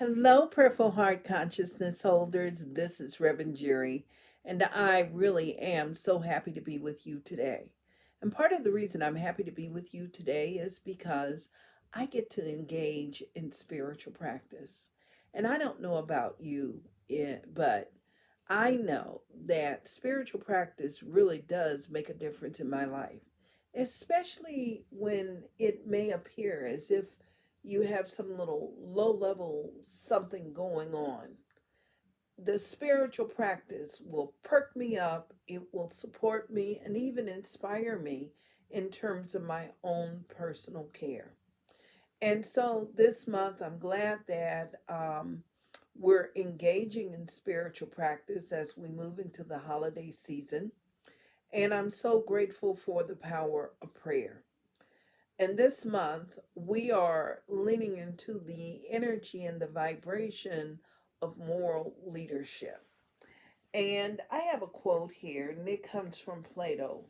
Hello, Purple Heart Consciousness holders. This is Reverend Jerry, and I really am so happy to be with you today. And part of the reason I'm happy to be with you today is because I get to engage in spiritual practice. And I don't know about you, but I know that spiritual practice really does make a difference in my life, especially when it may appear as if you have some little low level something going on. The spiritual practice will perk me up, it will support me, and even inspire me in terms of my own personal care. And so this month, I'm glad that we're engaging in spiritual practice as we move into the holiday season. And I'm so grateful for the power of prayer. And this month, we are leaning into the energy and the vibration of moral leadership. And I have a quote here, and it comes from Plato.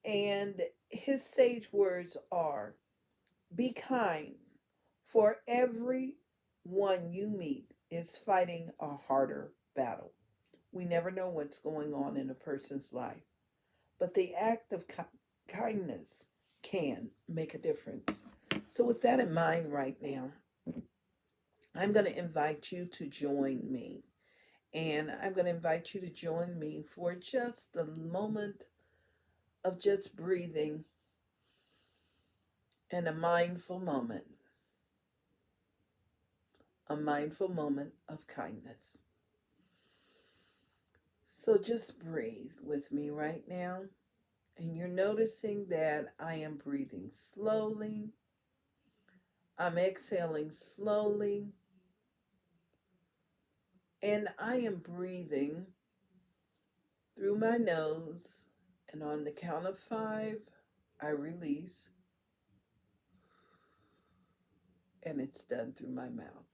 And his sage words are: Be kind, for every one you meet is fighting a harder battle. We never know what's going on in a person's life, but the act of kindness can make a difference. So, with that in mind, right now, I'm going to invite you to join me. And I'm going to invite you to join me for just the moment of just breathing and a mindful moment of kindness. So, just breathe with me right now. And you're noticing that I am breathing slowly. I'm exhaling slowly. And I am breathing through my nose. And on the count of 5, I release. And it's done through my mouth.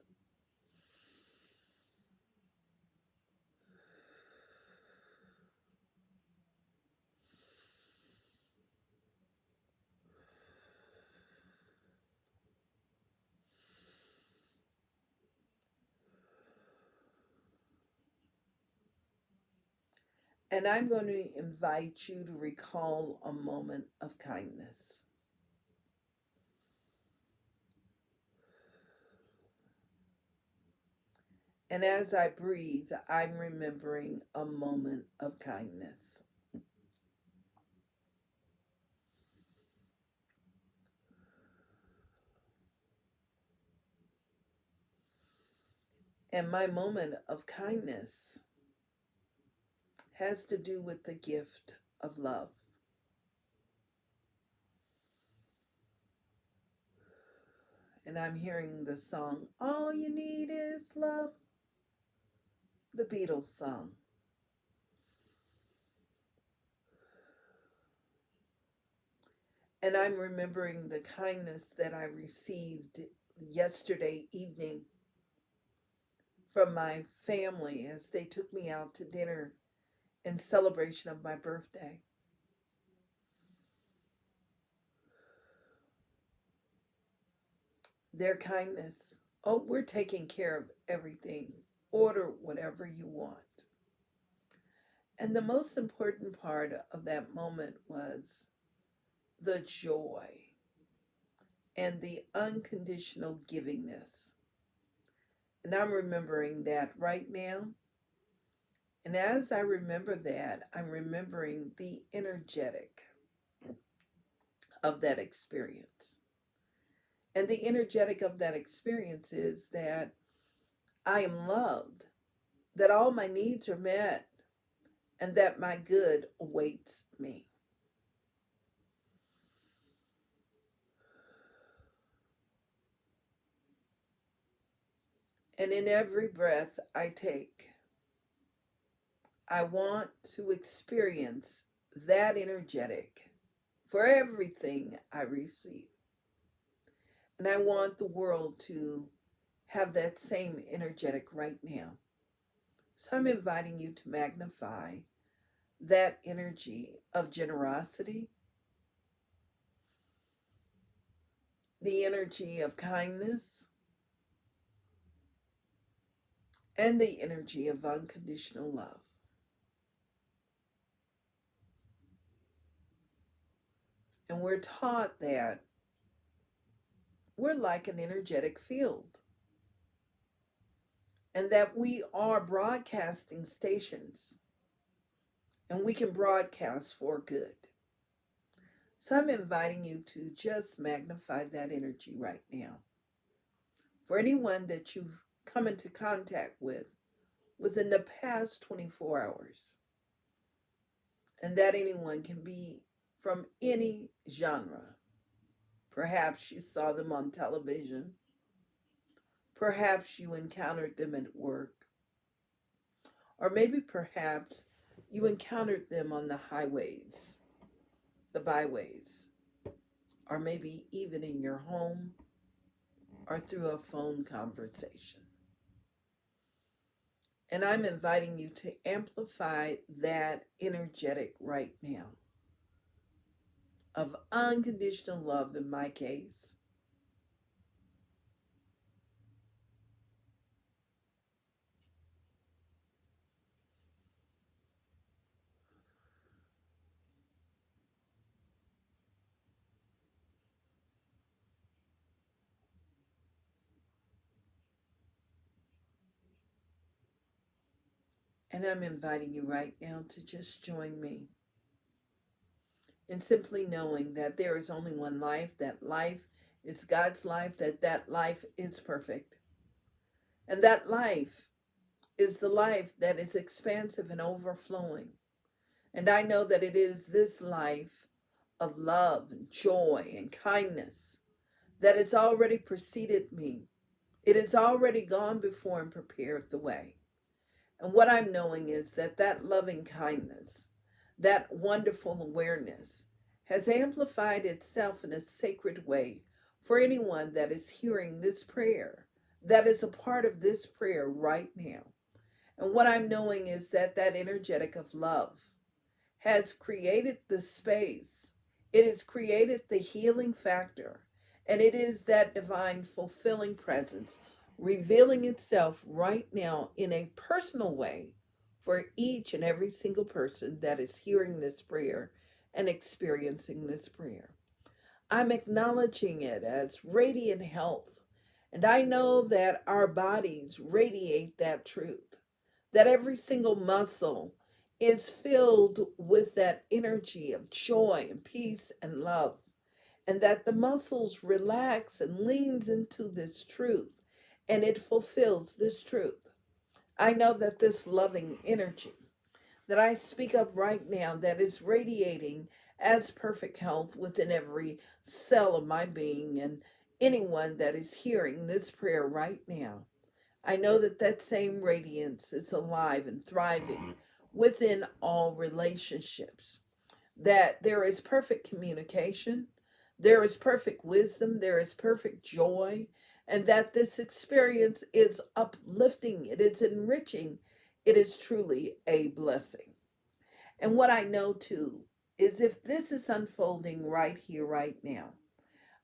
And I'm going to invite you to recall a moment of kindness. And as I breathe, I'm remembering a moment of kindness. And my moment of kindness has to do with the gift of love. And I'm hearing the song, All You Need Is Love, the Beatles song. And I'm remembering the kindness that I received yesterday evening from my family as they took me out to dinner in celebration of my birthday. Their kindness, oh, we're taking care of everything. Order whatever you want. And the most important part of that moment was the joy and the unconditional givingness. And I'm remembering that right now. And as I remember that, I'm remembering the energetic of that experience. And the energetic of that experience is that I am loved, that all my needs are met, and that my good awaits me. And in every breath I take, I want to experience that energetic for everything I receive. And I want the world to have that same energetic right now. So I'm inviting you to magnify that energy of generosity, the energy of kindness, and the energy of unconditional love. And we're taught that we're like an energetic field and that we are broadcasting stations and we can broadcast for good. So I'm inviting you to just magnify that energy right now. For anyone that you've come into contact with within the past 24 hours, and that anyone can be from any genre. Perhaps you saw them on television. Perhaps you encountered them at work. Or maybe perhaps you encountered them on the highways, the byways, or maybe even in your home or through a phone conversation. And I'm inviting you to amplify that energetic right now of unconditional love in my case. And I'm inviting you right now to just join me in simply knowing that there is only one life, that life is God's life, that life is perfect. And that life is the life that is expansive and overflowing. And I know that it is this life of love and joy and kindness that has already preceded me. It has already gone before and prepared the way. And what I'm knowing is that that loving kindness, that wonderful awareness has amplified itself in a sacred way for anyone that is hearing this prayer, that is a part of this prayer right now. And what I'm knowing is that that energetic of love has created the space. It has created the healing factor. And it is that divine fulfilling presence revealing itself right now in a personal way for each and every single person that is hearing this prayer and experiencing this prayer. I'm acknowledging it as radiant health. And I know that our bodies radiate that truth, that every single muscle is filled with that energy of joy and peace and love, and that the muscles relax and leans into this truth, and it fulfills this truth. I know that this loving energy that I speak of right now, that is radiating as perfect health within every cell of my being, and anyone that is hearing this prayer right now, I know that that same radiance is alive and thriving within all relationships, that there is perfect communication, there is perfect wisdom, there is perfect joy, and that this experience is uplifting, it is enriching, it is truly a blessing. And what I know too is if this is unfolding right here, right now,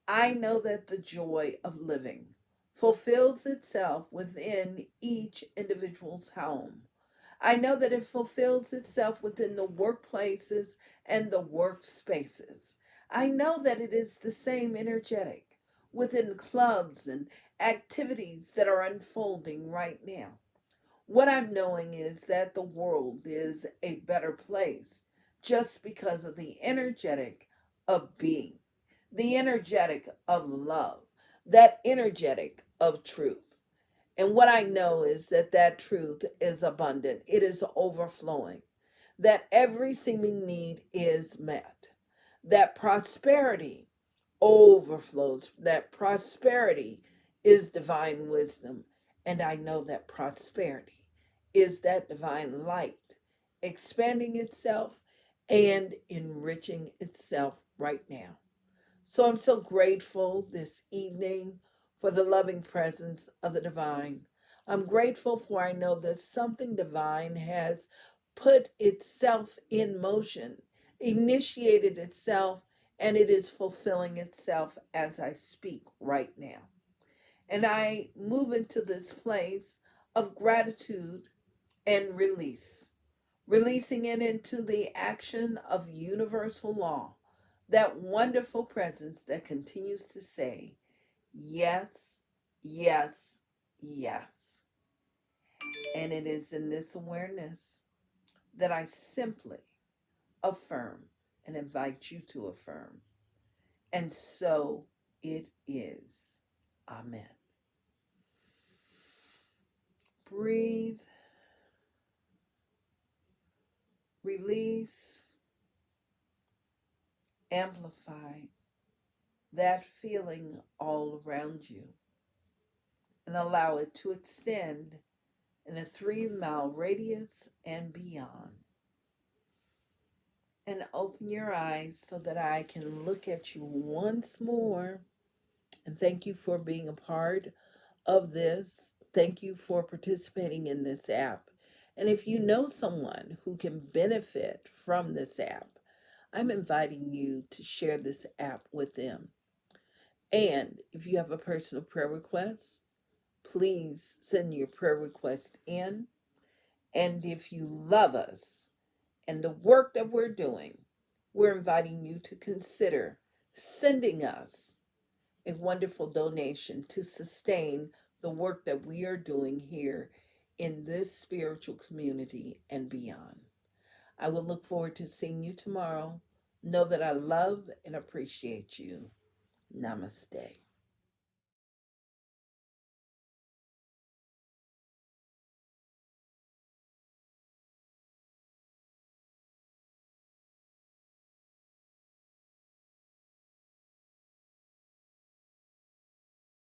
I know that the joy of living fulfills itself within each individual's home. I know that it fulfills itself within the workplaces and the workspaces. I know that it is the same energetic within clubs and activities that are unfolding right now. What I'm knowing is that the world is a better place just because of the energetic of being, the energetic of love, that energetic of truth. And what I know is that that truth is abundant, it is overflowing, that every seeming need is met, that prosperity overflows, that prosperity is divine wisdom. And I know that prosperity is that divine light expanding itself and enriching itself right now. So I'm so grateful this evening for the loving presence of the divine. I'm grateful for I know that something divine has put itself in motion, initiated itself, and it is fulfilling itself as I speak right now. And I move into this place of gratitude and release, releasing it into the action of universal law, that wonderful presence that continues to say, yes, yes, yes. And it is in this awareness that I simply affirm and invite you to affirm. And so it is. Amen. Breathe, release, amplify that feeling all around you and allow it to extend in a 3 mile radius and beyond. And open your eyes so that I can look at you once more. And thank you for being a part of this. Thank you for participating in this app. And if you know someone who can benefit from this app, I'm inviting you to share this app with them. And if you have a personal prayer request, please send your prayer request in. And if you love us and the work that we're doing, we're inviting you to consider sending us a wonderful donation to sustain the work that we are doing here in this spiritual community and beyond. I will look forward to seeing you tomorrow. Know that I love and appreciate you. Namaste.